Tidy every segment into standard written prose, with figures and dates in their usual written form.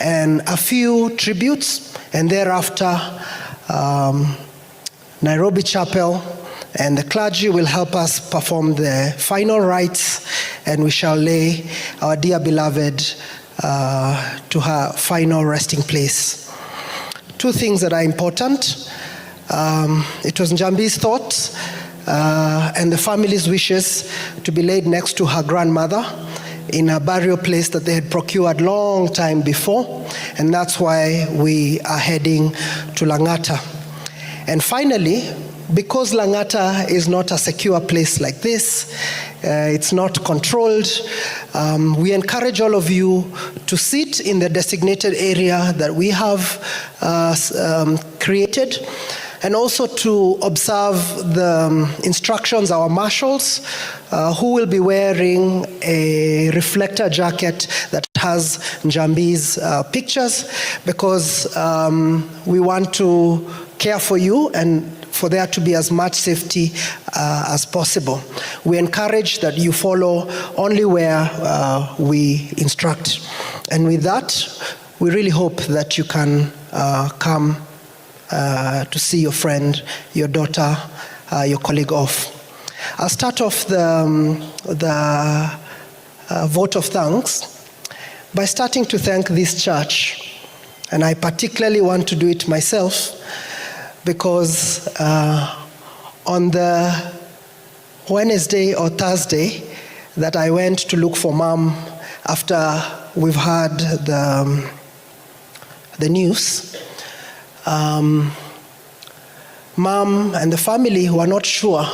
and a few tributes, and thereafter Nairobi Chapel and the clergy will help us perform the final rites, and we shall lay our dear beloved to her final resting place. Two things that are important. It was Njambi's thought and the family's wishes to be laid next to her grandmother in a burial place that they had procured long time before, and that's why we are heading to Lang'ata. And finally, because Lang'ata is not a secure place like this, it's not controlled, we encourage all of you to sit in the designated area that we have created, and also to observe the instructions, our marshals, who will be wearing a reflector jacket that has Njambi's pictures, because we want to care for you and for there to be as much safety as possible. We encourage that you follow only where we instruct. And with that, we really hope that you can come to see your friend, your daughter, your colleague off. I'll start off the vote of thanks by starting to thank this church. And I particularly want to do it myself, because on the Wednesday or Thursday that I went to look for Mom after we've had the news, Mom and the family were not sure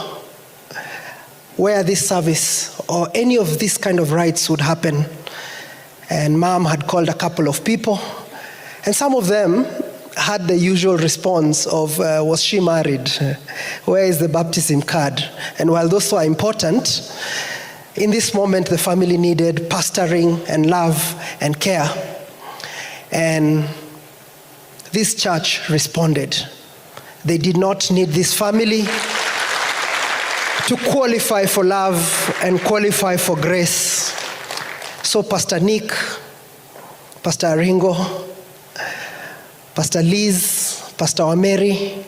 where this service or any of this kind of rites would happen. And Mom had called a couple of people, and some of them had the usual response of, was she married? Where is the baptism card? And while those were important, in this moment the family needed pastoring and love and care. And this church responded. They did not need this family to qualify for love and qualify for grace. So Pastor Nick, Pastor Ringo, Pastor Liz, Pastor Wameri,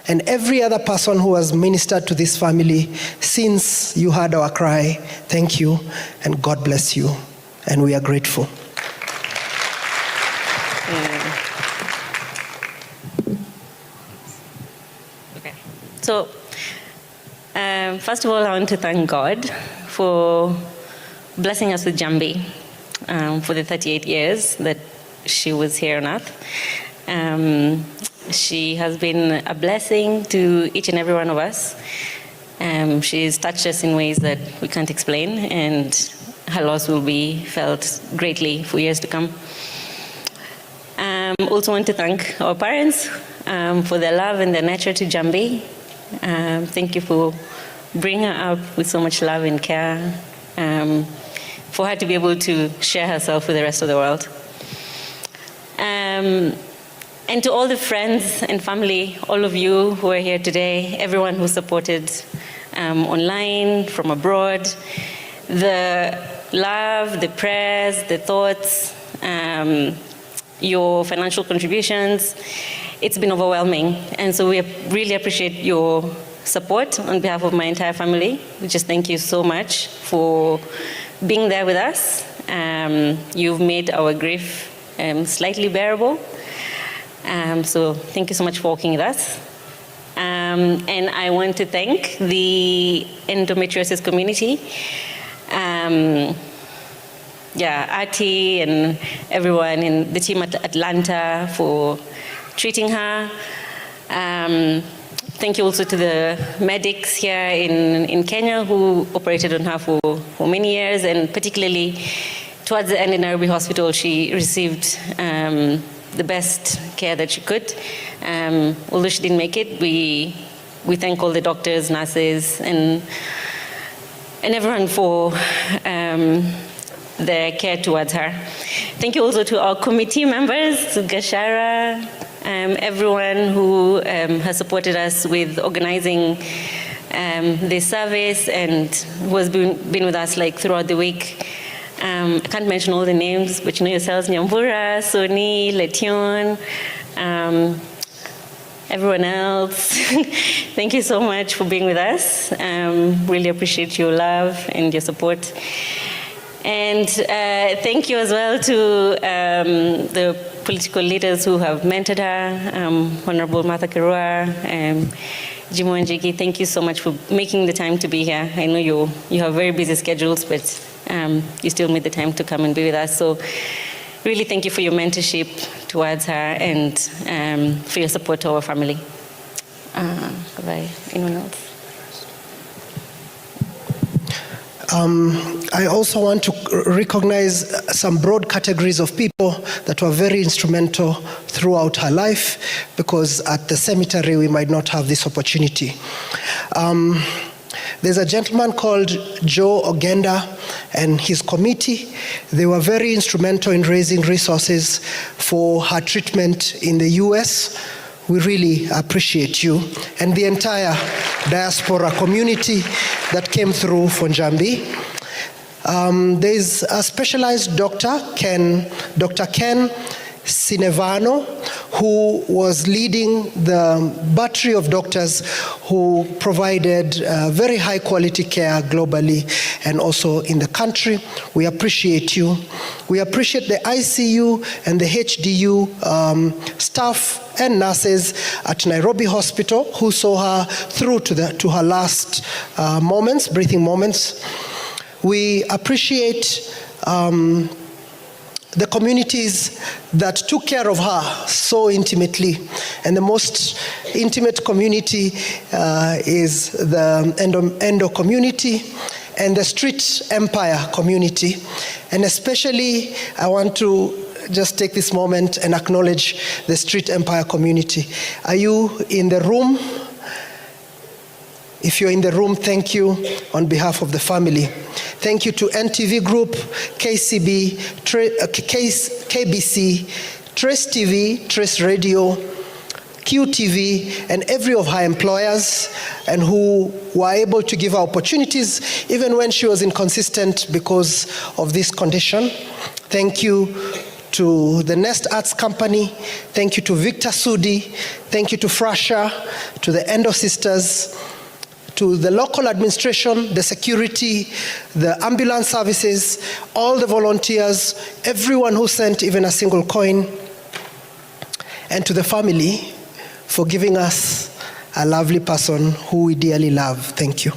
and every other person who has ministered to this family since you heard our cry, thank you and God bless you. And we are grateful. Okay. So, first of all, I want to thank God for blessing us with Njambi for the 38 years that she was here on earth. She has been a blessing to each and every one of us. She's touched us in ways that we can't explain, and her loss will be felt greatly for years to come. Also want to thank our parents for their love and their nurture to Njambi. Thank you for bringing her up with so much love and care, for her to be able to share herself with the rest of the world. And to all the friends and family, all of you who are here today, everyone who supported online, from abroad, the love, the prayers, the thoughts, your financial contributions, it's been overwhelming. And so we really appreciate your support on behalf of my entire family. We just thank you so much for being there with us. You've made our grief slightly bearable. So thank you so much for walking with us. And I want to thank the endometriosis community, Ati and everyone in the team at Atlanta for treating her. Thank you also to the medics here in Kenya who operated on her for many years, and particularly towards the end in Nairobi Hospital, she received the best care that she could. Although she didn't make it, we thank all the doctors, nurses, and everyone for their care towards her. Thank you also to our committee members, to Gashara, everyone who has supported us with organizing this service and who has been with us throughout the week. I can't mention all the names, but you know yourselves, Nyambura, Soni, Letion, everyone else. Thank you so much for being with us. Really appreciate your love and your support. And thank you as well to the political leaders who have mentored her, Honorable Martha Karua, Jimo Njigi. Thank you so much for making the time to be here. I know you have very busy schedules, but you still made the time to come and be with us. So really thank you for your mentorship towards her and for your support to our family. Anyone else? I also want to recognize some broad categories of people that were very instrumental throughout her life, because at the cemetery we might not have this opportunity. There's a gentleman called Joe Ogenda and his committee. They were very instrumental in raising resources for her treatment in the US. We really appreciate you and the entire diaspora community that came through for Njambi. There's a specialized doctor, Dr. Ken Sinevano, who was leading the battery of doctors who provided very high quality care globally and also in the country. We appreciate you. We appreciate the ICU and the HDU staff and nurses at Nairobi Hospital who saw her through to her last moments, breathing moments. We appreciate the communities that took care of her so intimately. And the most intimate community is the Endo community and the Street Empire community. And especially, I want to just take this moment and acknowledge the Street Empire community. Are you in the room? If you're in the room, thank you on behalf of the family. Thank you to NTV Group, KCB, KBC, Trace TV, Trace Radio, QTV, and every of her employers, and who were able to give her opportunities even when she was inconsistent because of this condition. Thank you to the Nest Arts Company. Thank you to Victor Sudi. Thank you to Frasha, to the Endo Sisters, to the local administration, the security, the ambulance services, all the volunteers, everyone who sent even a single coin, and to the family for giving us a lovely person who we dearly love. Thank you.